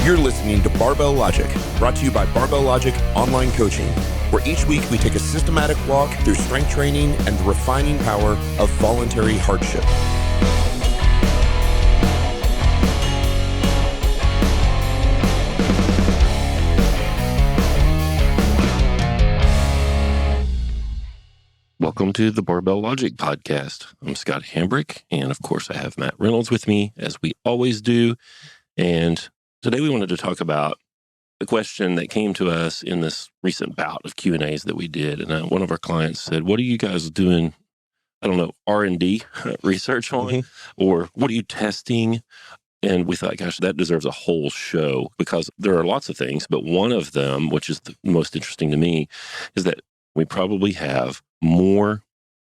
You're listening to Barbell Logic, brought to you by Barbell Logic Online Coaching, where each week we take a systematic walk through strength training and the refining power of voluntary hardship. Welcome to the Barbell Logic podcast. I'm Scott Hambrick, and of course I have Matt Reynolds with me, as we always do. And today we wanted to talk about the question that came to us in this recent bout of Q&As that we did. And one of our clients said, what are you guys doing, I don't know, R&D research on? Or what are you testing? And we thought, gosh, that deserves a whole show, because there are lots of things. But one of them, which is the most interesting to me, is that we probably have more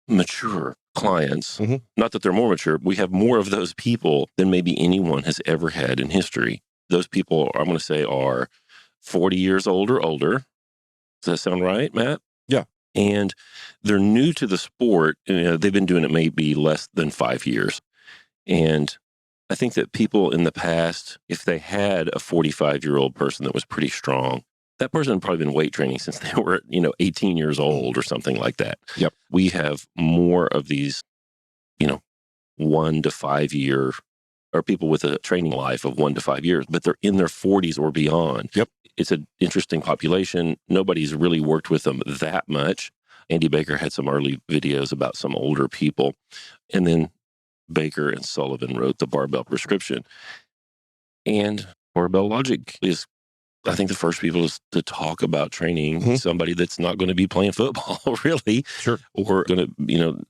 mature clients. Not that they're more mature. We have more of those people than maybe anyone has ever had in history. Those people, I'm going to say, are 40 years old or older. Does that sound right, Matt? Yeah. And they're new to the sport. They've been doing it maybe less than 5 years. And I think that people in the past, if they had a 45-year-old person that was pretty strong, that person had probably been weight training since they were, 18 years old or something like that. Yep. We have more of these, 1 to 5 year, or people with a training life of 1 to 5 years, but they're in their 40s or beyond. Yep. It's an interesting population. Nobody's really worked with them that much. Andy Baker had some early videos about some older people. And then Baker and Sullivan wrote the Barbell Prescription. And Barbell Logic is, I think, the first people to talk about training somebody that's not going to be playing football, really. Sure. Or going to,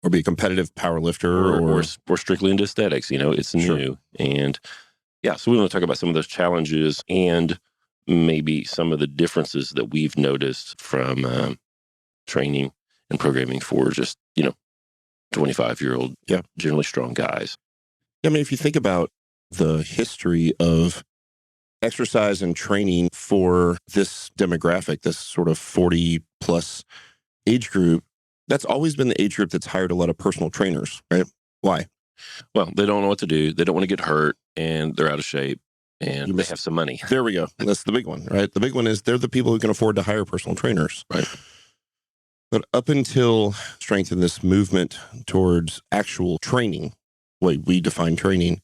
or be a competitive power lifter or strictly into aesthetics. It's new. Sure. And yeah, so we want to talk about some of those challenges and maybe some of the differences that we've noticed from training and programming for just, 25-year-old, generally strong guys. I mean, if you think about the history of exercise and training for this demographic, this sort of 40 plus age group, that's always been the age group that's hired a lot of personal trainers, right? Why? Well, they don't know what to do. They don't want to get hurt, and they're out of shape, and they have some money. There we go. That's the big one, right? The big one is they're the people who can afford to hire personal trainers. Right. But up until strength in this movement towards actual training, we define training.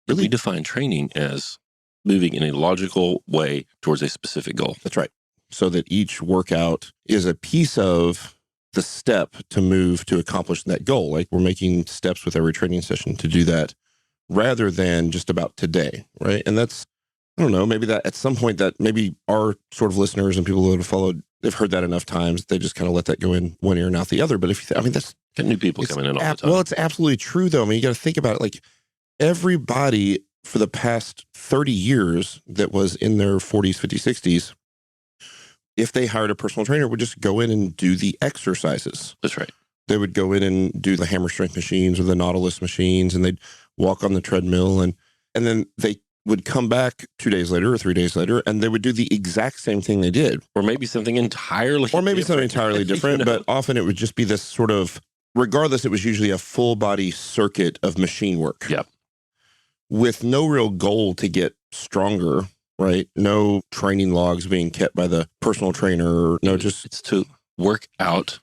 Really, we define training as moving in a logical way towards a specific goal. That's right. So that each workout is a piece of the step to move to accomplish that goal. Like we're making steps with every training session to do that, rather than just about today, right? And that's, I don't know, maybe that at some point that maybe our sort of listeners and people who have followed, they've heard that enough times, they just kind of let that go in one ear and out the other. But if you, that's... Got new people coming in all the time. Well, it's absolutely true, though. I mean, you got to think about it. Like everybody for the past 30 years that was in their 40s, 50s, 60s, if they hired a personal trainer, would just go in and do the exercises. That's right. They would go in and do the hammer strength machines or the Nautilus machines, and they'd walk on the treadmill, and then they would come back 2 days later or 3 days later, and they would do the exact same thing they did. Or maybe something entirely different. But often it would just be this sort of, regardless, it was usually a full body circuit of machine work. Yep. With no real goal to get stronger, right? No training logs being kept by the personal trainer. It's to work out.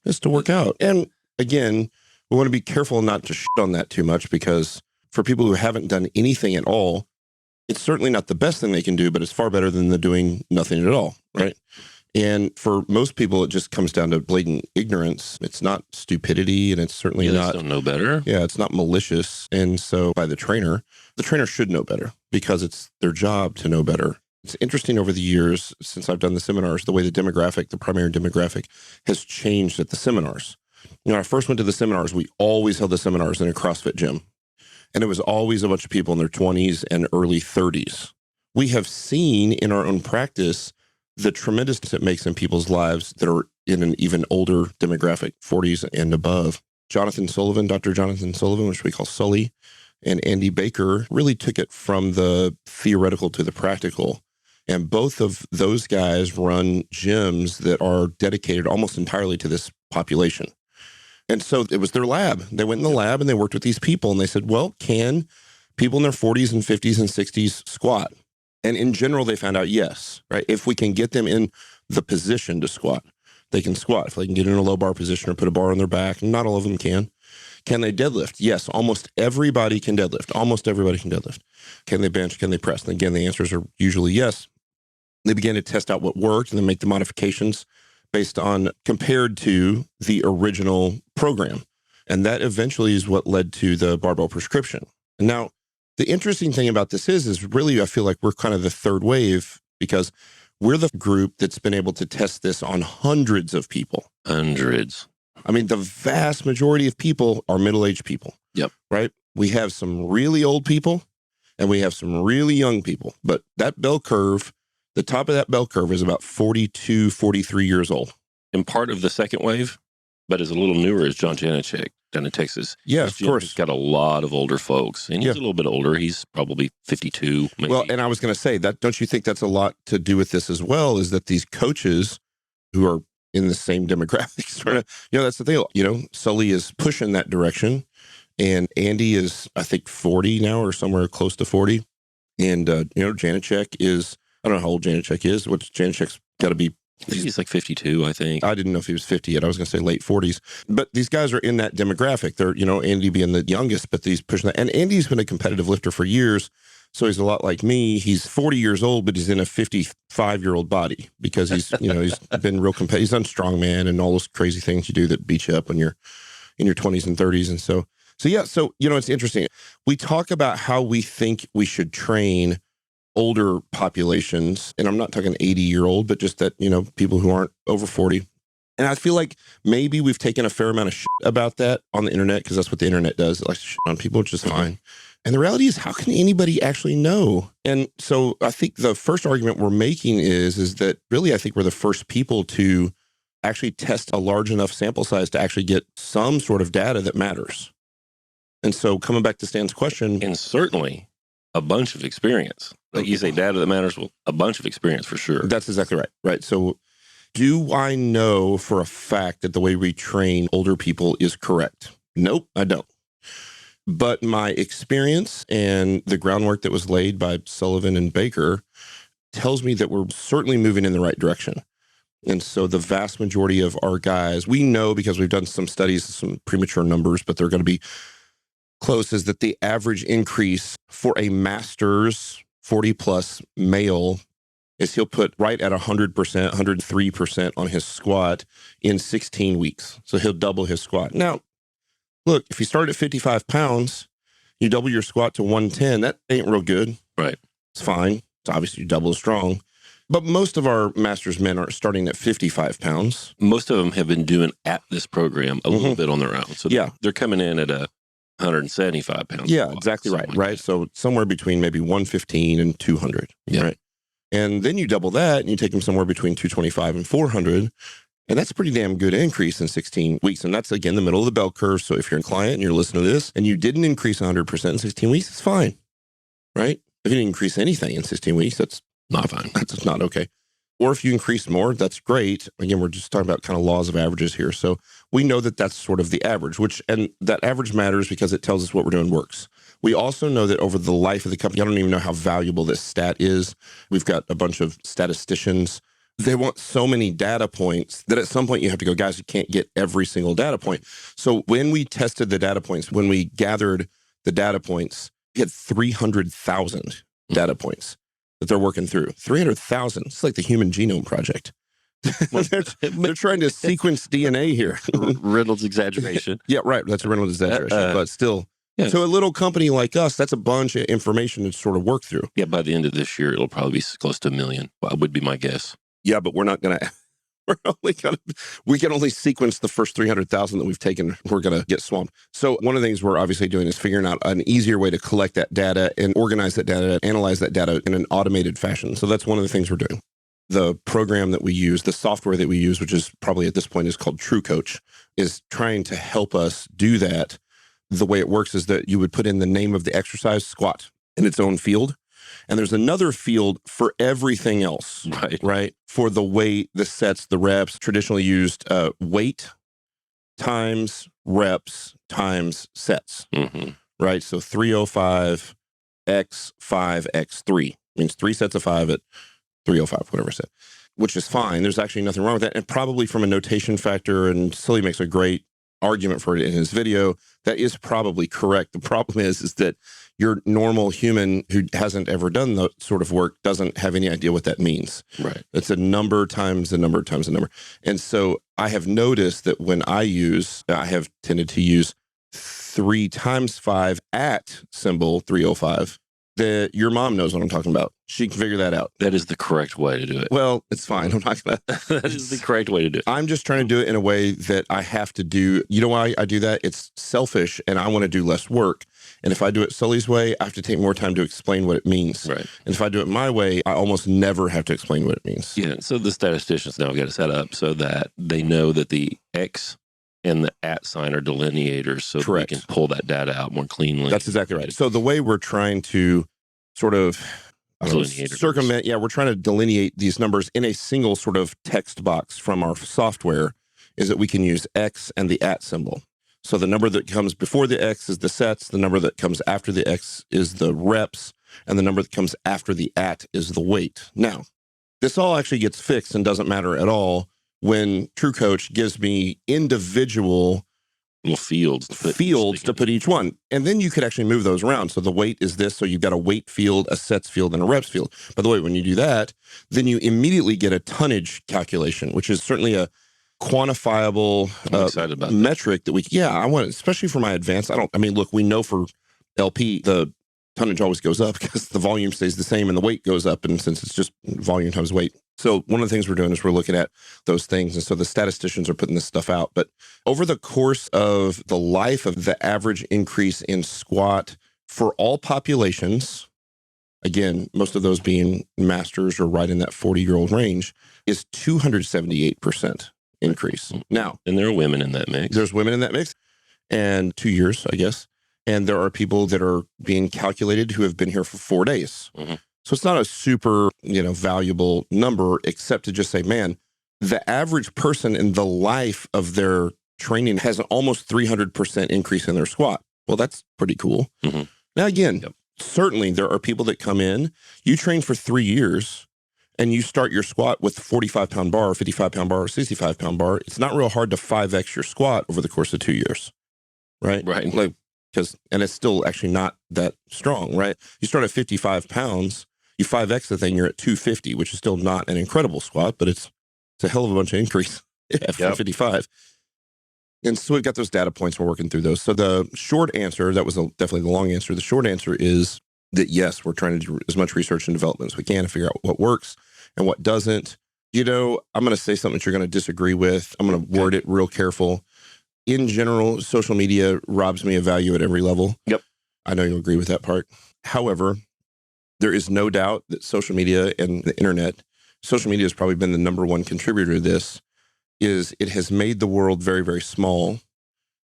It's to work out. And again, we want to be careful not to shit on that too much, because for people who haven't done anything at all, it's certainly not the best thing they can do, but it's far better than the doing nothing at all, right? And for most people, it just comes down to blatant ignorance. It's not stupidity, and it's certainly not... They don't know better. Yeah, it's not malicious. And so by the trainer should know better, because it's their job to know better. It's interesting over the years, since I've done the seminars, the way the primary demographic has changed at the seminars. When I first went to the seminars, we always held the seminars in a CrossFit gym. And it was always a bunch of people in their 20s and early 30s. We have seen in our own practice the tremendous difference it makes in people's lives that are in an even older demographic, 40s and above. Dr. Jonathan Sullivan, which we call Sully, and Andy Baker really took it from the theoretical to the practical. And both of those guys run gyms that are dedicated almost entirely to this population. And so it was their lab. They went in the lab and they worked with these people, and they said, well, can people in their 40s and 50s and 60s squat? And in general, they found out, yes, right? If we can get them in the position to squat, they can squat. If they can get in a low bar position or put a bar on their back, not all of them can. Can they deadlift? Yes, almost everybody can deadlift. Almost everybody can deadlift. Can they bench? Can they press? And again, the answers are usually yes. They began to test out what worked and then make the modifications based on compared to the original program. And that eventually is what led to the barbell prescription. And now, the interesting thing about this is really, I feel like we're kind of the third wave because we're the group that's been able to test this on hundreds of people. Hundreds. I mean, the vast majority of people are middle-aged people. Yep. Right? We have some really old people and we have some really young people. But that bell curve, the top of that bell curve is about 42, 43 years old. And part of the second wave, but is a little newer, is John Janacek down in Texas. Yeah, of course. He's got a lot of older folks. And he's a little bit older. He's probably 52, maybe. Well, and I was going to say that, don't you think that's a lot to do with this as well, is that these coaches who are in the same demographics, sort of, that's the thing. Sully is pushing that direction. And Andy is, I think, 40 now or somewhere close to 40. And, Janacek is, I don't know how old Janacek is. What's Janacek's got to be? He's like 52, I think. I didn't know if he was 50 yet. I was going to say late 40s. But these guys are in that demographic. They're, Andy being the youngest, but he's pushing that. And Andy's been a competitive lifter for years. So he's a lot like me. He's 40 years old, but he's in a 55-year-old body because he's, he's been real competitive. He's done strongman and all those crazy things you do that beat you up when you're in your 20s and 30s. And so it's interesting. We talk about how we think we should train older populations, and I'm not talking 80-year-old, but just that, people who aren't over 40. And I feel like maybe we've taken a fair amount of shit about that on the internet because that's what the internet does. It likes to shit on people, which is fine. And the reality is, how can anybody actually know? And so I think the first argument we're making is that really, I think we're the first people to actually test a large enough sample size to actually get some sort of data that matters. And so coming back to Stan's question. And certainly a bunch of experience. Like you say, data that matters, well, a bunch of experience for sure. That's exactly right. Right. So do I know for a fact that the way we train older people is correct? Nope, I don't. But my experience and the groundwork that was laid by Sullivan and Baker tells me that we're certainly moving in the right direction. And so the vast majority of our guys, we know because we've done some studies, some premature numbers, but they're going to be close, is that the average increase for a master's 40-plus male is he'll put right at 100%, 103% on his squat in 16 weeks. So he'll double his squat. Now, look, if you start at 55 pounds, you double your squat to 110, that ain't real good. Right. It's fine. It's obviously double as strong. But most of our master's men are starting at 55 pounds. Most of them have been doing at this program a little bit on their own. So they're coming in at a 175 pounds. Yeah, exactly right. Like right. So somewhere between maybe 115 and 200. Yeah. Right. And then you double that and you take them somewhere between 225 and 400. And that's a pretty damn good increase in 16 weeks. And that's, again, the middle of the bell curve. So if you're a client and you're listening to this and you didn't increase 100% in 16 weeks, it's fine. Right. If you didn't increase anything in 16 weeks, that's not fine. That's not okay. Or if you increase more, that's great. Again, we're just talking about kind of laws of averages here. So we know that that's sort of the average, and that average matters because it tells us what we're doing works. We also know that over the life of the company, I don't even know how valuable this stat is. We've got a bunch of statisticians. They want so many data points that at some point you have to go, guys, you can't get every single data point. So when we tested the data points, when we gathered the data points, we had 300,000 data points that they're working through. 300,000. It's like the Human Genome Project. they're trying to sequence DNA here. Reynolds exaggeration. Yeah, right. That's a Reynolds exaggeration. But still, so a little company like us, that's a bunch of information to sort of work through. Yeah, by the end of this year, it'll probably be close to 1 million. Would be my guess. Yeah, but we're not going to... we can only sequence the first 300,000 that we've taken. We're going to get swamped. So one of the things we're obviously doing is figuring out an easier way to collect that data and organize that data, analyze that data in an automated fashion. So that's one of the things we're doing. The program that we use, the software that we use, which is probably at this point is called True Coach, is trying to help us do that. The way it works is that you would put in the name of the exercise, squat, in its own field. And there's another field for everything else, right? For the weight, the sets, the reps, traditionally used weight times reps times sets, right? So 305 x 5 x 3. means 3 sets of 5 at 305, whatever set, which is fine. There's actually nothing wrong with that. And probably from a notation factor, and Sully makes a great argument for it in his video, that is probably correct. The problem is that your normal human who hasn't ever done that sort of work doesn't have any idea what that means. Right. It's a number times a number times a number. And so I have noticed that when I have tended to use 3 times 5 at symbol 305, that your mom knows what I'm talking about. She can figure that out. That is the correct way to do it. Well, it's fine. I'm not going to. That is the correct way to do it. I'm just trying to do it in a way that I have to do. You know why I do that? It's selfish, and I want to do less work. And if I do it Sully's way, I have to take more time to explain what it means. Right. And if I do it my way, I almost never have to explain what it means. Yeah. So the statisticians now got it set up so that they know that the X and the at sign are delineators, so that we can pull that data out more cleanly. That's exactly right. So the way we're trying to sort of circumvent, we're trying to delineate these numbers in a single sort of text box from our software, is that we can use X and the at symbol. So the number that comes before the X is the sets, the number that comes after the X is the reps, and the number that comes after the at is the weight. Now, this all actually gets fixed and doesn't matter at all when TrueCoach gives me individual little fields to put each one. And then you could actually move those around. So the weight is this. So you've got a weight field, a sets field, and a reps field. By the way, when you do that, then you immediately get a tonnage calculation, which is certainly a quantifiable metric that I want, especially for my advanced. Look, we know for LP, the tonnage always goes up because the volume stays the same and the weight goes up. And since it's just volume times weight. So one of the things we're doing is we're looking at those things. And so the statisticians are putting this stuff out. But over the course of the life of the average increase in squat for all populations, again, most of those being masters or right in that 40-year-old range, is 278% increase. Now, and there are women in that mix. There's women in that mix, and 2 years, I guess. And there are people that are being calculated who have been here for 4 days. Mm-hmm. So it's not a super, valuable number, except to just say, man, the average person in the life of their training has an almost 300% increase in their squat. Well, that's pretty cool. Mm-hmm. Now, again, certainly there are people that come in, you train for 3 years, and you start your squat with 45-pound bar, 55-pound bar, or 65-pound bar. It's not real hard to 5X your squat over the course of 2 years, right? Right. And it's still actually not that strong, right? You start at 55 pounds, you 5X the thing, you're at 250, which is still not an incredible squat, but it's a hell of a bunch of increase at 55. And so we've got those data points, we're working through those. So the short answer, that was definitely the long answer. The short answer is that yes, we're trying to do as much research and development as we can to figure out what works and what doesn't. I'm going to say something that you're going to disagree with. I'm going to word it real careful. In general, social media robs me of value at every level. Yep. I know you'll agree with that part. However, there is no doubt that social media and the internet, social media has probably been the number one contributor to this, is it has made the world very, very small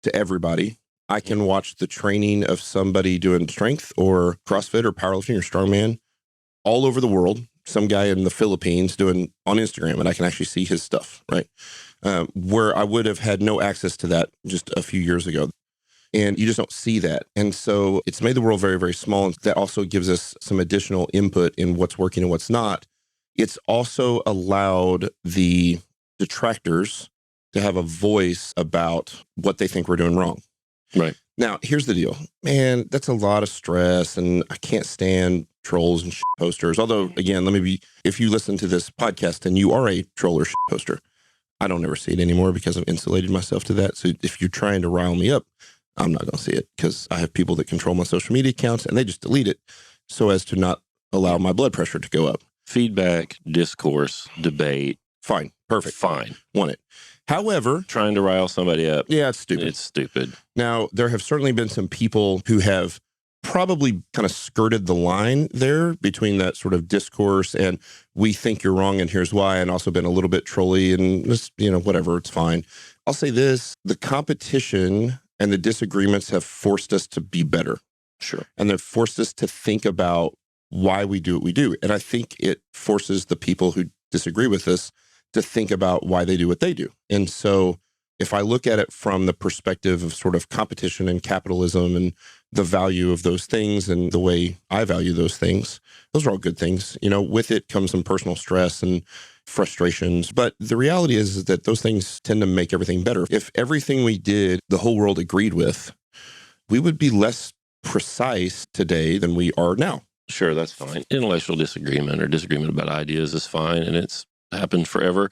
to everybody. I can watch the training of somebody doing strength or CrossFit or powerlifting or strongman all over the world. Some guy in the Philippines doing on Instagram, and I can actually see his stuff, right? Where I would have had no access to that just a few years ago. And you just don't see that. And so it's made the world very, very small. And that also gives us some additional input in what's working and what's not. It's also allowed the detractors to have a voice about what they think we're doing wrong. Right. Now, here's the deal. Man, that's a lot of stress, and I can't stand trolls and posters. Although, again, if you listen to this podcast and you are a troll or poster, I don't ever see it anymore because I've insulated myself to that. So if you're trying to rile me up, I'm not going to see it because I have people that control my social media accounts and they just delete it so as to not allow my blood pressure to go up. Feedback, discourse, debate. Fine. Perfect. Fine. Want it. However, trying to rile somebody up. Yeah, it's stupid. It's stupid. Now, there have certainly been some people who have probably kind of skirted the line there between that sort of discourse and we think you're wrong and here's why, and also been a little bit trolly and just, whatever, it's fine. I'll say this, the competition and the disagreements have forced us to be better. Sure. And they've forced us to think about why we do what we do. And I think it forces the people who disagree with us to think about why they do what they do. And so if I look at it from the perspective of sort of competition and capitalism and the value of those things and the way I value those things. Those are all good things. With it comes some personal stress and frustrations. But the reality is that those things tend to make everything better. If everything we did, the whole world agreed with, we would be less precise today than we are now. Sure, that's fine. Intellectual disagreement or disagreement about ideas is fine, and it's happened forever.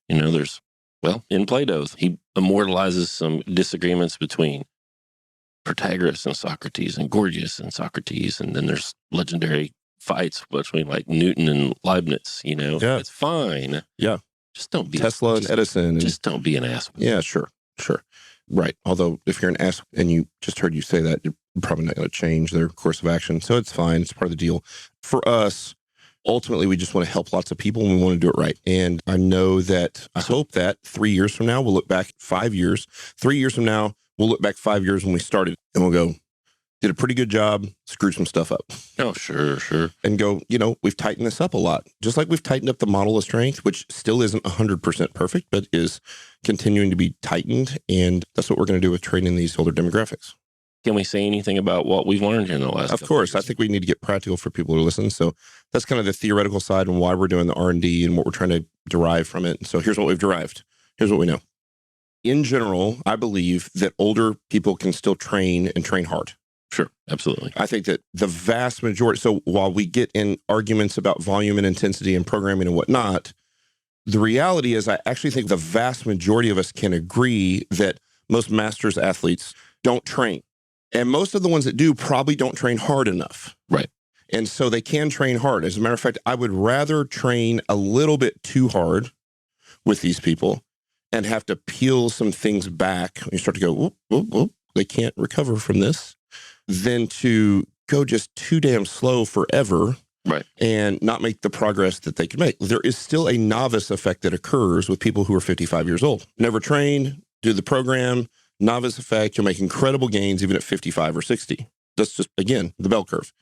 In Plato, he immortalizes some disagreements between Protagoras and Socrates and Gorgias and Socrates, and then there's legendary fights between like Newton and Leibniz. Yeah. It's fine. Yeah. Just don't be Tesla and Edison. Just don't be an ass. Yeah, sure. Right. Although if you're an ass and you just heard you say that, you're probably not going to change their course of action. So it's fine. It's part of the deal. For us, ultimately, we just want to help lots of people and we want to do it right. And I hope that 3 years from now, we'll look back 5 years. 3 years from now, we'll look back 5 years when we started and we'll go, did a pretty good job, screwed some stuff up. Oh, sure. And go, we've tightened this up a lot. Just like we've tightened up the model of strength, which still isn't 100% perfect, but is continuing to be tightened. And that's what we're going to do with training these older demographics. Can we say anything about what we've learned in the last Of course. I think we need to get practical for people to listen. So that's kind of the theoretical side and why we're doing the R&D and what we're trying to derive from it. So here's what we've derived. Here's what we know. In general, I believe that older people can still train and train hard. Sure, absolutely. I think that the vast majority, so while we get in arguments about volume and intensity and programming and whatnot, the reality is I actually think the vast majority of us can agree that most masters athletes don't train. And most of the ones that do probably don't train hard enough. Right. And so they can train hard. As a matter of fact, I would rather train a little bit too hard with these people and have to peel some things back. You start to go, whoop, whoop, whoop, they can't recover from this, than to go just too damn slow forever. Right. And not make the progress that they can make. There is still a novice effect that occurs with people who are 55 years old. Never trained, do the program, novice effect, you'll make incredible gains even at 55 or 60. That's just, again, the bell curve.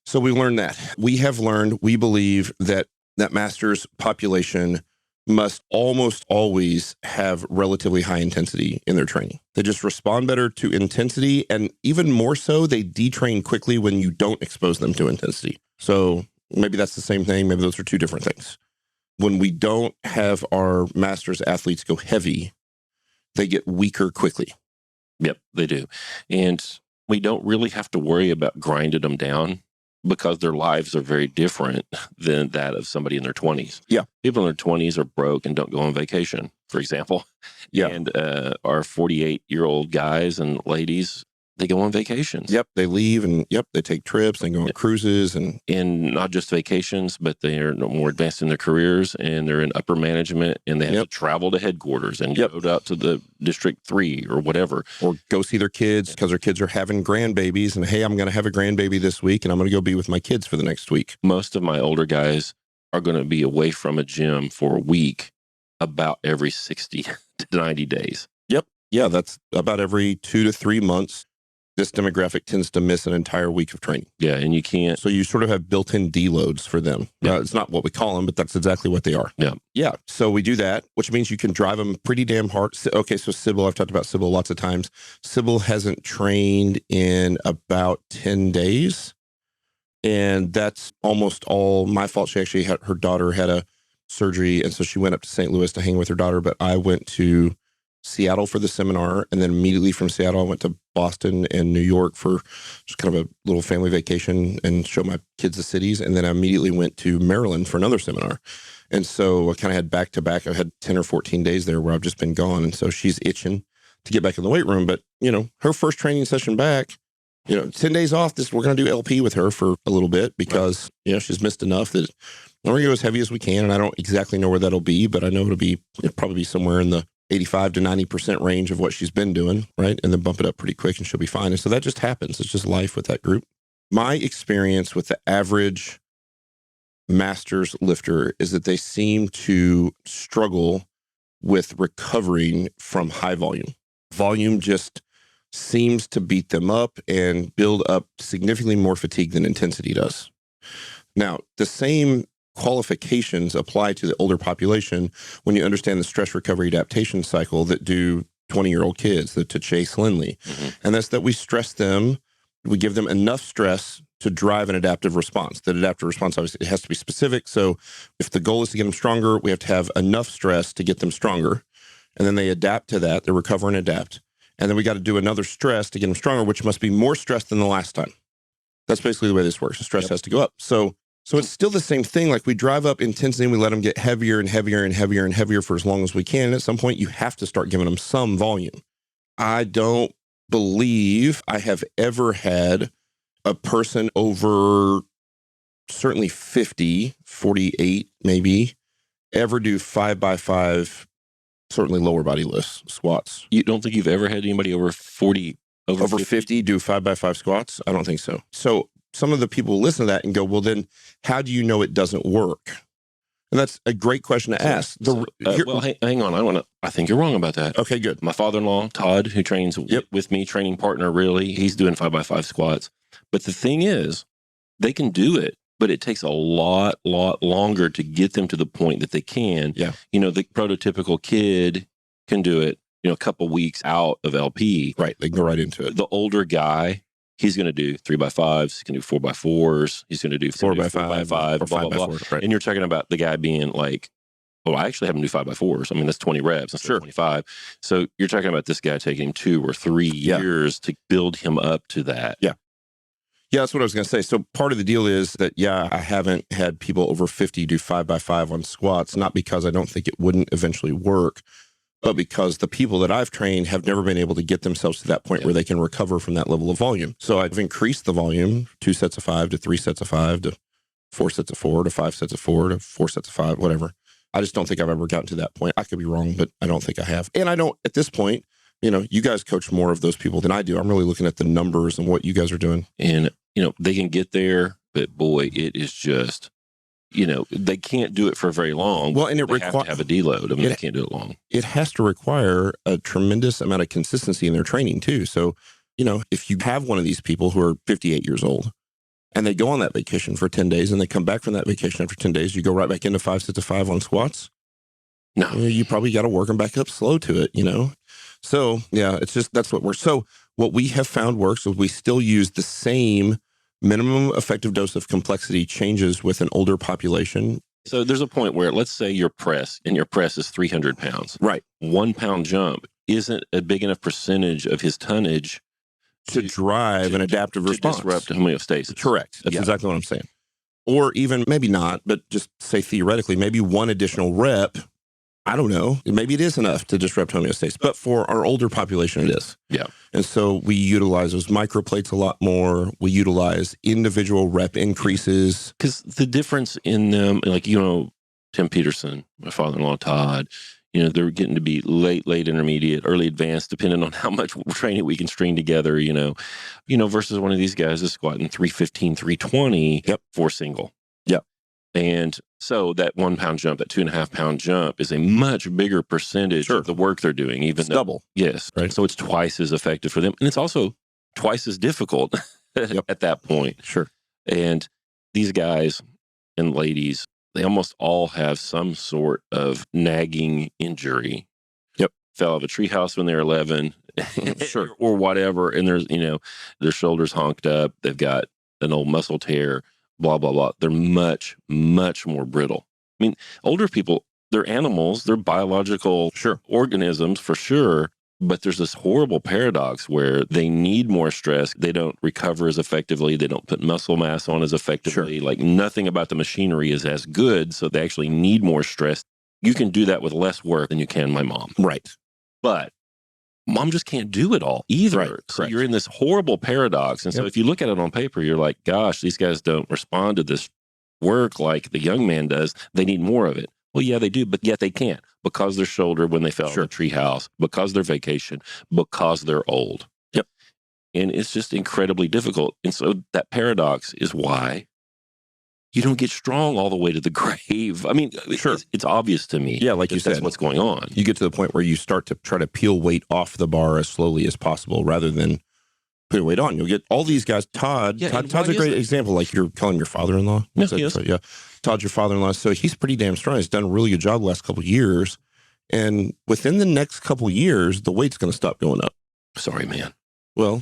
So we learned that. We believe that masters population must almost always have relatively high intensity in their training. They just respond better to intensity, and even more so, they detrain quickly when you don't expose them to intensity. So maybe that's the same thing. Maybe those are two different things. When we don't have our masters athletes go heavy, they get weaker quickly. Yep, they do. And we don't really have to worry about grinding them down because their lives are very different than that of somebody in their 20s. Yeah. People in their 20s are broke and don't go on vacation, for example. Yeah. And our 48-year-old guys and ladies, they go on vacations. Yep. They leave and they take trips and go on cruises and not just vacations, but they are more advanced in their careers and they're in upper management and they have to travel to headquarters and go out to the District 3 or whatever. Or go see their kids because their kids are having grandbabies and, hey, I'm going to have a grandbaby this week and I'm going to go be with my kids for the next week. Most of my older guys are going to be away from a gym for a week about every 60 to 90 days. Yep. Yeah, that's about every 2 to 3 months. This demographic tends to miss an entire week of training. Yeah, and you can't. So you sort of have built-in deloads for them. Yeah. It's not what we call them, but that's exactly what they are. Yeah. Yeah. So we do that, which means you can drive them pretty damn hard. Okay, so Sybil, I've talked about Sybil lots of times. Sybil hasn't trained in about 10 days. And that's almost all my fault. She actually her daughter had a surgery. And so she went up to St. Louis to hang with her daughter. But I went to Seattle for the seminar. And then immediately from Seattle, I went to Boston and New York for just kind of a little family vacation and show my kids the cities. And then I immediately went to Maryland for another seminar. And so I kind of had back to back. I had 10 or 14 days there where I've just been gone. And so she's itching to get back in the weight room. But, her first training session back, 10 days off, we're going to do LP with her for a little bit because, she's missed enough that we're going to go as heavy as we can. And I don't exactly know where that'll be, but I know it'll probably be somewhere in the 85 to 90% range of what she's been doing, right? And then bump it up pretty quick and she'll be fine. And so that just happens. It's just life with that group. My experience with the average masters lifter is that they seem to struggle with recovering from high volume. Volume just seems to beat them up and build up significantly more fatigue than intensity does. Now, the same qualifications apply to the older population when you understand the stress recovery adaptation cycle that do 20-year-old kids, to Chase Lindley. Mm-hmm. And that's that we stress them we give them enough stress to drive an adaptive response. That adaptive response, obviously, it has to be specific. So if the goal is to get them stronger, we have to have enough stress to get them stronger. And then they adapt to that. They recover and adapt. And then we got to do another stress to get them stronger, which must be more stress than the last time. That's basically the way this works. The stress has to go up. So it's still the same thing. Like we drive up intensity and we let them get heavier and heavier and heavier and heavier for as long as we can. And at some point, you have to start giving them some volume. I don't believe I have ever had a person over certainly 50, 48 maybe, ever do 5x5, certainly lower body lifts, squats. You don't think you've ever had anybody over 40, over 50 do 5x5 squats? I don't think so. So some of the people listen to that and go, well, then how do you know it doesn't work? And that's a great question to ask. Well, hang on. I think you're wrong about that. Okay, good. My father-in-law, Todd, who trains with me, training partner, really, he's doing 5x5 squats. But the thing is, they can do it, but it takes a lot longer to get them to the point that they can. Yeah. The prototypical kid can do it, a couple weeks out of LP. Right. They can go right into it. The older guy, he's going to do 3x5s. He's going to do 4x4s. He's going to do 4x5, blah, blah, blah. Right. And you're talking about the guy being like, oh, I actually have him do 5x4s. I mean, that's 20 reps instead of 25. So you're talking about this guy taking him 2 or 3 years to build him up to that. Yeah. Yeah, that's what I was going to say. So part of the deal is that, I haven't had people over 50 do 5x5 on squats, not because I don't think it wouldn't eventually work, but because the people that I've trained have never been able to get themselves to that point where they can recover from that level of volume. So I've increased the volume, 2 sets of 5 to 3 sets of 5 to 4 sets of 4 to 5 sets of 4 to 4 sets of 5, whatever. I just don't think I've ever gotten to that point. I could be wrong, but I don't think I have. And I don't, at this point, you guys coach more of those people than I do. I'm really looking at the numbers and what you guys are doing. And, they can get there, but boy, it is just, they can't do it for very long. Well, and they have to have a deload. I mean, they can't do it long. It has to require a tremendous amount of consistency in their training too. So, if you have one of these people who are 58 years old and they go on that vacation for 10 days and they come back from that vacation after 10 days, you go right back into 5 sets of 5 on squats. No, you probably got to work them back up slow to it, So it's just, that's what works. So what we have found works is we still use the same minimum effective dose of complexity changes with an older population. So there's a point where, let's say your press is 300 pounds. Right. 1 pound jump isn't a big enough percentage of his tonnage to drive an adaptive response. To disrupt homeostasis. Correct. That's exactly what I'm saying. Or even, maybe not, but just say theoretically, maybe one additional rep, I don't know, maybe it is enough to disrupt homeostasis. But for our older population, it is. Yeah. And so we utilize those microplates a lot more. We utilize individual rep increases. Because the difference in them, like, Tim Peterson, my father-in-law, Todd, they're getting to be late intermediate, early advanced, depending on how much training we can string together, versus one of these guys is squatting 315, 320 for single. Yep. And so that 1 pound jump, that 2.5 pound jump is a much bigger percentage of the work they're doing. It's double. Yes. Right. So it's twice as effective for them. And it's also twice as difficult at that point. Sure. And these guys and ladies, they almost all have some sort of nagging injury. Yep. Fell out of a treehouse when they were 11 Sure. or whatever. And there's, their shoulders honked up. They've got an old muscle tear. Blah, blah, blah. They're much, much more brittle. I mean, older people, they're animals, they're biological organisms for sure, but there's this horrible paradox where they need more stress. They don't recover as effectively. They don't put muscle mass on as effectively. Like nothing about the machinery is as good, so they actually need more stress. You can do that with less work than you can my mom. Right. But Mom just can't do it all either. Right, so correct. you're in this horrible paradox. And so if you look at it on paper, you're like, gosh, these guys don't respond to this work like the young man does. They need more of it. Well, yeah, they do, but yet they can't because their shoulder when they fell in the treehouse, because their vacation, because they're old. Yep. And it's just incredibly difficult. And so that paradox is why you don't get strong all the way to the grave. I mean, it's obvious to me. Yeah, like you said, that's what's going on. You get to the point where you start to try to peel weight off the bar as slowly as possible rather than putting weight on. You'll get all these guys. Todd's a great example. Like you're calling your father-in-law. Yeah. Todd's your father-in-law. So he's pretty damn strong. He's done a really good job the last couple of years. And within the next couple of years, the weight's going to stop going up. Sorry, man. Well,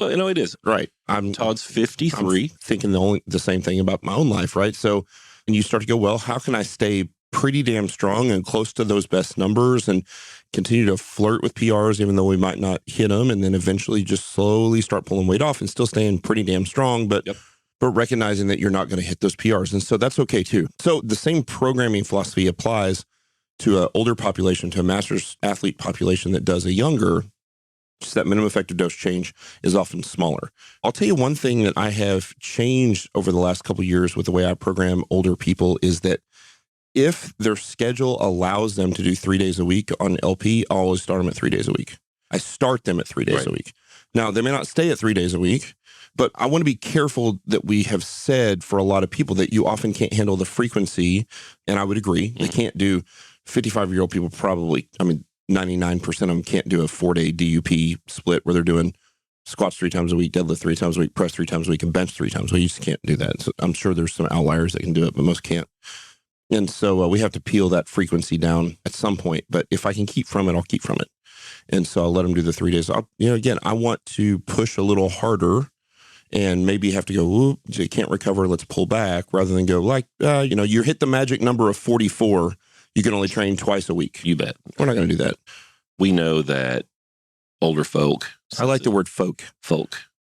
Well, it is. right. I'm Todd's 53. thinking the same thing about my own life, right? So, and you start to go, well, how can I stay pretty damn strong and close to those best numbers and continue to flirt with PRs, even though we might not hit them, and then eventually just slowly start pulling weight off and still staying pretty damn strong, but recognizing that you're not going to hit those PRs. And so that's okay too. So the same programming philosophy applies to an older population, to a master's athlete population that does a younger. Just that minimum effective dose change is often smaller. I'll tell you one thing that I have changed over the last couple of years with the way I program older people is that if their schedule allows them to do 3 days a week on LP, I'll always start them at 3 days a week. I start them at 3 days a week. Now, they may not stay at 3 days a week, but I want to be careful that we have said for a lot of people that you often can't handle the frequency. And I would agree. They can't do 55-year-old people probably, 99% of them can't do a 4-day DUP split where they're doing squats 3 times a week, deadlift 3 times a week, press 3 times a week, and bench 3 times a week. You just can't do that. So I'm sure there's some outliers that can do it, but most can't. And so we have to peel that frequency down at some point. But if I can keep from it, I'll keep from it. And so I'll let them do the 3 days. Again, I want to push a little harder and maybe have to go, ooh, you can't recover, let's pull back, rather than go you hit the magic number of 44. You can only train twice a week. You bet. We're not going to do that. We know that older folk. I like the word folk.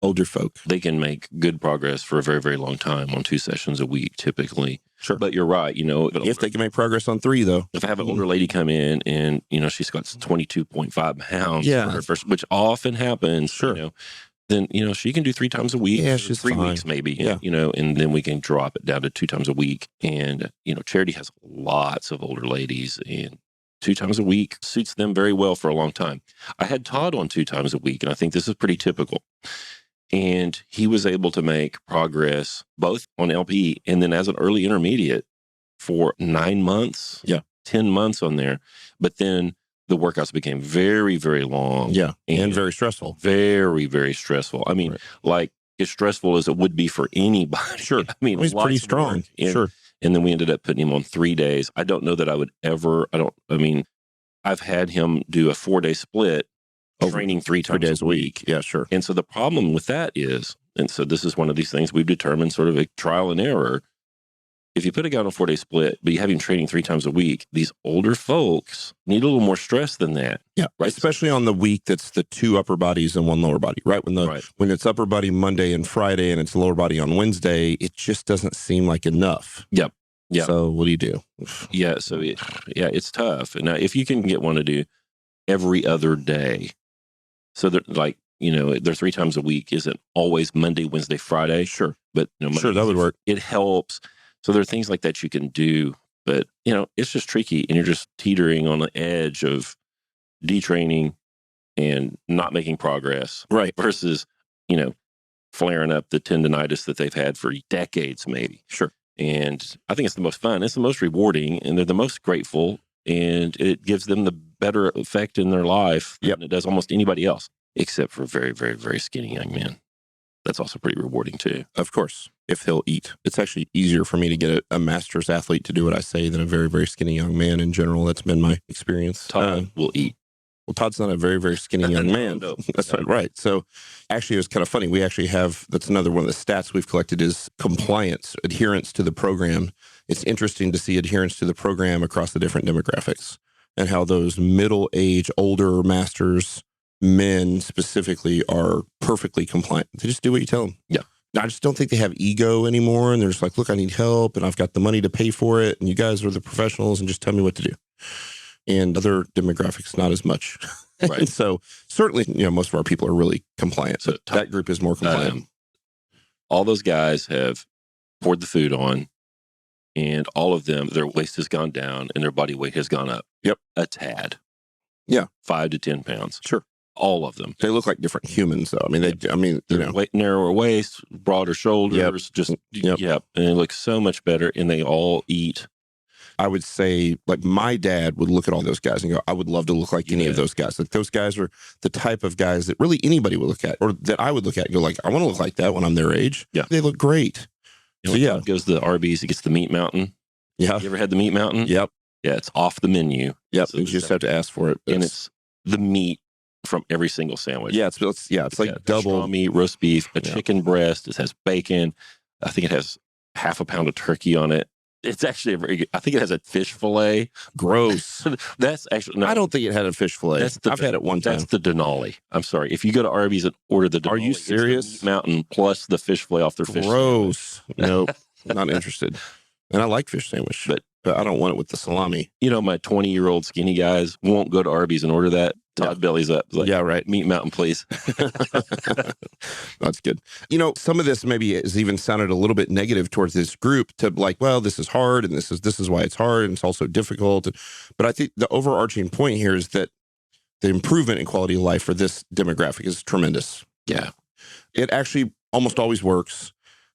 Older folk. They can make good progress for a very, very long time on 2 sessions a week, typically. Sure. But you're right. If they can make progress on 3, though. If I have an older lady come in and, she squats 22.5 pounds for her first, which often happens. Sure. Then, she can do 3 times a week. Yeah, she's 3 fine. weeks maybe. Yeah. And then we can drop it down to 2 times a week. And, Charity has lots of older ladies, and 2 times a week suits them very well for a long time. I had Todd on 2 times a week, and I think this is pretty typical. And he was able to make progress both on LP and then as an early intermediate for 9 months. Yeah. 10 months on there. But then the workouts became very, very long. Yeah. And very stressful. Very, very stressful. Like as stressful as it would be for anybody. Sure. He's pretty strong. Sure. And then we ended up putting him on 3 days. I don't know that I would ever, I've had him do a 4-day split, training 3 times a week. Yeah, sure. And so the problem with that is, and so this is one of these things we've determined sort of a trial and error. If you put a guy on a 4-day split, but you have him training 3 times a week, these older folks need a little more stress than that. Yeah, right. Especially on the week that's the 2 upper bodies and 1 lower body, right? When it's upper body Monday and Friday and it's lower body on Wednesday, it just doesn't seem like enough. Yep. Yeah. So what do you do? Yeah. So it's tough. And now if you can get one to do every other day, so they're they're 3 times a week isn't always Monday, Wednesday, Friday. Sure. But sure, that would work. It helps. So there are things like that you can do, but it's just tricky, and you're just teetering on the edge of detraining and not making progress. Right. Versus, flaring up the tendonitis that they've had for decades, maybe. Sure. And I think it's the most fun. It's the most rewarding, and they're the most grateful, and it gives them the better effect in their life than it does almost anybody else, except for very, very, very skinny young men. That's also pretty rewarding too. Of course, if he'll eat. It's actually easier for me to get a master's athlete to do what I say than a very, very skinny young man in general. That's been my experience. Todd will eat. Well, Todd's not a very, very skinny young man. No. That's right. So actually, it was kind of funny. We actually have, that's another one of the stats we've collected is compliance, adherence to the program. It's interesting to see adherence to the program across the different demographics and how those middle-age, older masters, men specifically, are perfectly compliant. They just do what you tell them. Yeah. I just don't think they have ego anymore. And they're just like, look, I need help and I've got the money to pay for it. And you guys are the professionals and just tell me what to do. And other demographics, not as much. Right. And so certainly, most of our people are really compliant. So that group is more compliant. All those guys have poured the food on, and all of them, their waist has gone down and their body weight has gone up. Yep. A tad. Yeah. 5 to 10 pounds. Sure. All of them. They look like different humans, though. Narrower waist, broader shoulders, Yep. And they look so much better, and they all eat. I would say, like, my dad would look at all those guys and go, I would love to look like any of those guys. Like, those guys are the type of guys that really anybody would look at, or that I would look at and go, like, I want to look like that when I'm their age. Yeah. They look great. So, goes to the Arby's, he gets the Meat Mountain. Yeah. You ever had the Meat Mountain? Yep. Yeah, it's off the menu. Yep. So you just have to ask for it. And it's the meat from every single sandwich. Yeah, it's like double pastrami, roast beef, a Yeah. chicken breast. It has bacon. I think it has half a pound of turkey on it. It's actually a very good. I think it has a fish fillet. gross. That's actually no. I don't think it had a fish fillet. I've had it one time. That's the Denali. I'm sorry. If you go to Arby's and order the Denali, Are you it's the serious? Meat Mountain plus the fish fillet off their fish sandwich. Gross. Nope, not interested. And I like fish sandwich, but I don't want it with the salami. You know, my 20-year-old skinny guys won't go to Arby's and order that. Todd bellies up. Like, Yeah, right. Meat Mountain, please. That's good. You know, some of this maybe has even sounded a little bit negative towards this group to like, well, this is hard and this is why it's hard and it's also difficult. But I think the overarching point here is that the improvement in quality of life for this demographic is tremendous. Yeah. It actually almost always works.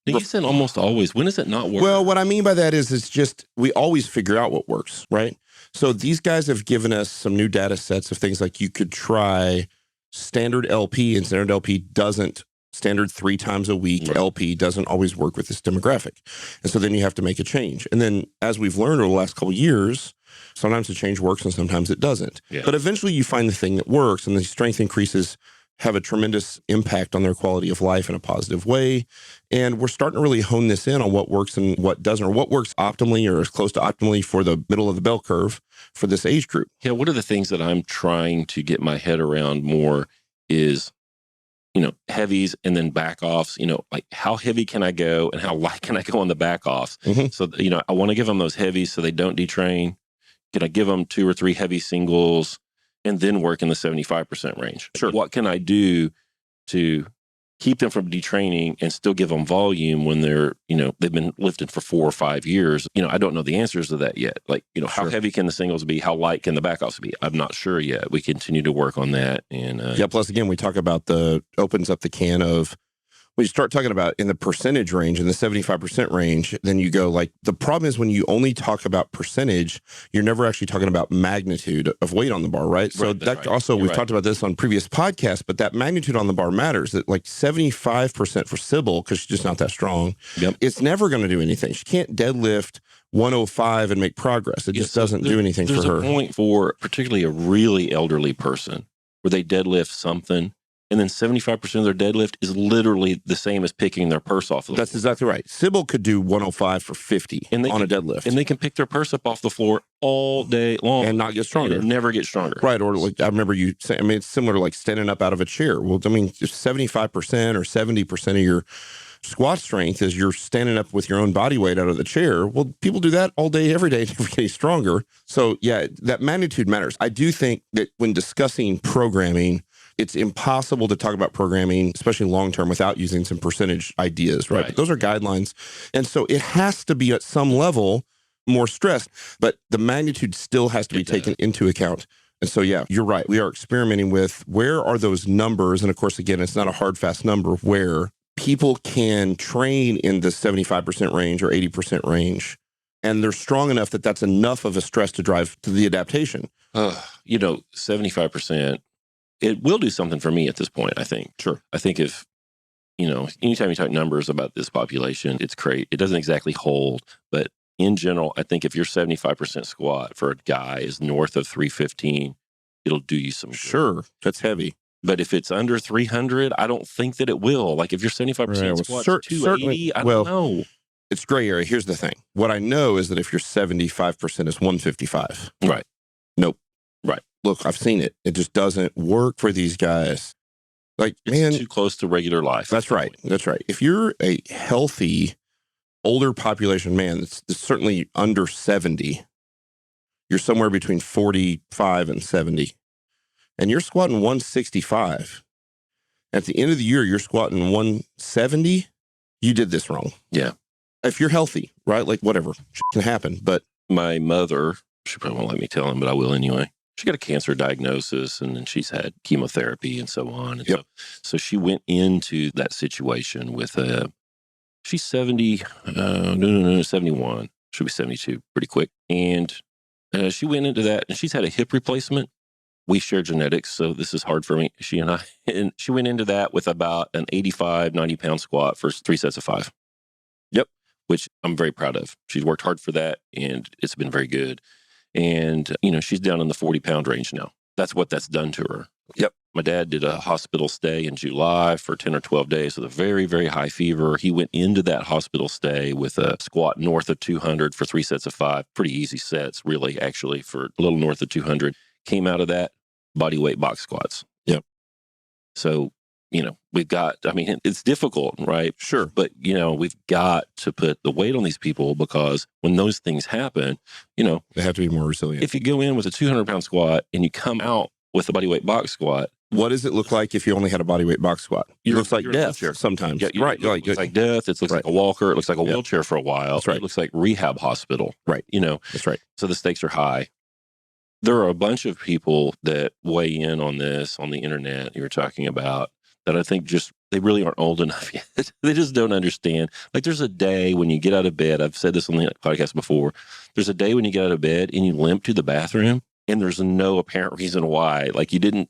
You said almost always. When does it not work? Well, what I mean by that is it's just we always figure out what works, right? So these guys have given us some new data sets of things like you could try standard LP, and standard LP doesn't, standard 3 times a week LP doesn't always work with this demographic. And so then you have to make a change. And then as we've learned over the last couple of years, sometimes the change works and sometimes it doesn't. Yeah. But eventually you find the thing that works, and the strength increases have a tremendous impact on their quality of life in a positive way. And we're starting to really hone this in on what works and what doesn't, or what works optimally or as close to optimally for the middle of the bell curve for this age group. Yeah, one of the things that I'm trying to get my head around more is, you know, heavies and then back offs, you know, like how heavy can I go and how light can I go on the back offs? Mhm. So, you know, I want to give them those heavies so they don't detrain. Can I give them 2 or 3 heavy singles and then work in the 75% range? Sure. What can I do to keep them from detraining and still give them volume when they're, you know, they've been lifting for 4 or 5 years? You know, I don't know the answers to that yet. Like, you know, how Sure. heavy can the singles be? How light can the back offs be? I'm not sure yet. We continue to work on that. And Yeah. Plus, again, we talk about opens up the can of, when you start talking about in the percentage range, in the 75% range, then you go like, the problem is when you only talk about percentage, you're never actually talking about magnitude of weight on the bar, right? So Right, that's that right. also, You're we've right. talked about this on previous podcasts, but that magnitude on the bar matters. That like 75% for Sybil, because she's just not that strong, Yep. it's never going to do anything. She can't deadlift 105 and make progress. It Yeah, just so doesn't do anything for There's her. a point for particularly a really elderly person where they deadlift something, and then 75% of their deadlift is literally the same as picking their purse off the That's floor. exactly right. Sybil could do 105 for 50 And they on a can- deadlift And they can pick their purse up off the floor all day long and not get stronger. and never get stronger. Right. Or like, I remember you saying, I mean, it's similar to like standing up out of a chair. Well, I mean, just 75% or 70% of your squat strength is you're standing up with your own body weight out of the chair. Well, people do that all day, every day, never getting stronger. So yeah, that magnitude matters. I do think that when discussing programming, it's impossible to talk about programming, especially long-term, without using some percentage ideas, right? Right. But those are guidelines. And so it has to be at some level more stressed, but the magnitude still has to be taken into account. And so, yeah, you're right. We are experimenting with where are those numbers? And of course, again, it's not a hard, fast number where people can train in the 75% range or 80% range. And they're strong enough that that's enough of a stress to drive to the adaptation. You know, 75%, it will do something for me at this point, I think. Sure. I think if, you know, anytime you talk numbers about this population, it's great. It doesn't exactly hold, but in general, I think if your 75% squat for a guy is north of 315, it'll do you some good. Sure. That's heavy. But if it's under 300, I don't think that it will. Like if you're 75% Right, well, squat, certainly- 280, I well, don't know. It's gray area. Here's the thing. What I know is that if you're 75% is 155. Right. Nope. Right. Look, I've seen it. It just doesn't work for these guys. Like, It's man, too close to regular life. that's right. That's right. If you're a healthy, older population man that's certainly under 70, you're somewhere between 45 and 70, and you're squatting 165. At the end of the year, you're squatting 170. You did this wrong. Yeah. If you're healthy, right? Like whatever shit can happen, but My mother, she probably won't let me tell him, but I will anyway. She got a cancer diagnosis and then she's had chemotherapy and so on. And Yep. so she went into that situation with she's 70, 71. She'll be 72 pretty quick. And she went into that and she's had a hip replacement. We share genetics, so this is hard for me, she and I. And she went into that with about an 85, 90-pound squat for 3 sets of 5. Yep. Which I'm very proud of. She's worked hard for that, and it's been very good. And, you know, she's down in the 40-pound range now. That's what that's done to her. Yep. My dad did a hospital stay in July for 10 or 12 days with a very, very high fever. He went into that hospital stay with a squat north of 200 for 3 sets of 5. Pretty easy sets, really, actually, for a little north of 200. Came out of that, body weight box squats. Yep. So, we've got, it's difficult, right? Sure. But, we've got to put the weight on these people, because when those things happen, they have to be more resilient. if you go in with a 200-pound squat and you come out with a body weight box squat, what does it look like if you only had a body weight box squat? It looks like death sometimes. Yeah, right. It looks like death. It looks like a walker. It looks like a wheelchair for a while. That's right. It looks like rehab hospital. Right. That's right. So the stakes are high. There are a bunch of people that weigh in on this on the internet you were talking about that I think they really aren't old enough yet. They just don't understand. Like, there's a day when you get out of bed. I've said this on the podcast before. There's a day when you get out of bed and you limp to the bathroom, and there's no apparent reason why. Like, you didn't,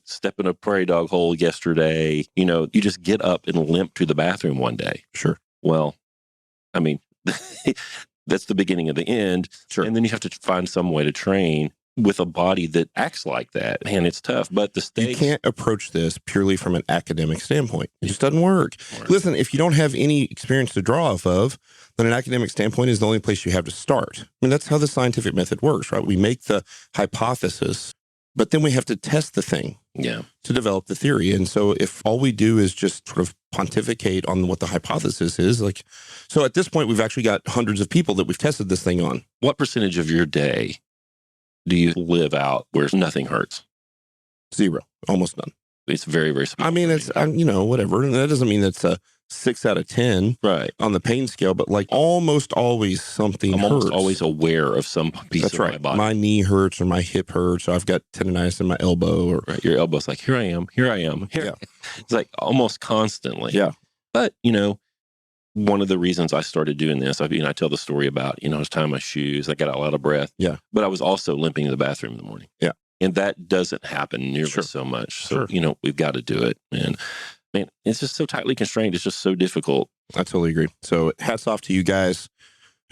step in a prairie dog hole yesterday. You just get up and limp to the bathroom one day. Sure. Well, that's the beginning of the end. Sure. And then you have to find some way to train with a body that acts like that. Man, it's tough. But the stakes... You can't approach this purely from an academic standpoint. It just doesn't work. Listen, if you don't have any experience to draw off of, then an academic standpoint is the only place you have to start. That's how the scientific method works, right? We make the hypothesis, but then we have to test the thing to develop the theory. And so if all we do is just sort of pontificate on what the hypothesis is, so at this point, we've actually got hundreds of people that we've tested this thing on. What percentage of your day do you live out where nothing hurts? 0, almost none. It's very, very small. It's, whatever. And that doesn't mean it's a 6 out of 10 on the pain scale, but almost always something hurts. I'm almost always aware of some piece of my body. My knee hurts or my hip hurts, or I've got tendonitis in my elbow. Your elbow's like, here I am. Yeah. It's like almost constantly. Yeah. But, one of the reasons I started doing this, I tell the story about, I was tying my shoes, I got a lot of breath. Yeah. But I was also limping to the bathroom in the morning. Yeah. And that doesn't happen nearly so much. So, we've got to do it. And man, it's just so tightly constrained. It's just so difficult. I totally agree. So hats off to you guys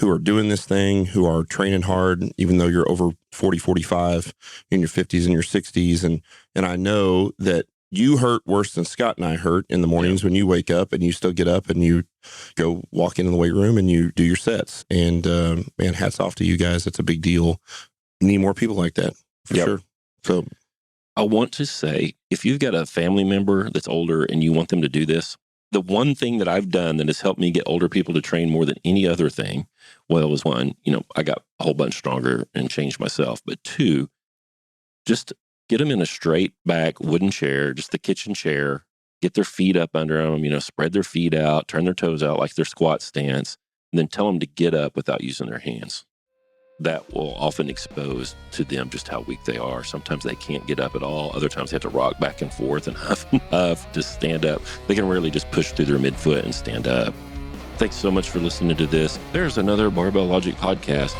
who are doing this thing, who are training hard, even though you're over 40, 45, in your 50s and your 60s. And I know that you hurt worse than Scott and I hurt in the mornings when you wake up and you still get up and you go walk into the weight room and you do your sets. And man, hats off to you guys. That's a big deal. You need more people like that for sure. So I want to say, if you've got a family member that's older and you want them to do this, the one thing that I've done that has helped me get older people to train more than any other thing, was one, I got a whole bunch stronger and changed myself. But 2, just get them in a straight back wooden chair, just the kitchen chair, get their feet up under them, spread their feet out, turn their toes out like their squat stance, and then tell them to get up without using their hands. That will often expose to them just how weak they are. Sometimes they can't get up at all. Other times they have to rock back and forth and huff to stand up. They can rarely just push through their midfoot and stand up. Thanks so much for listening to this. There's another Barbell Logic podcast.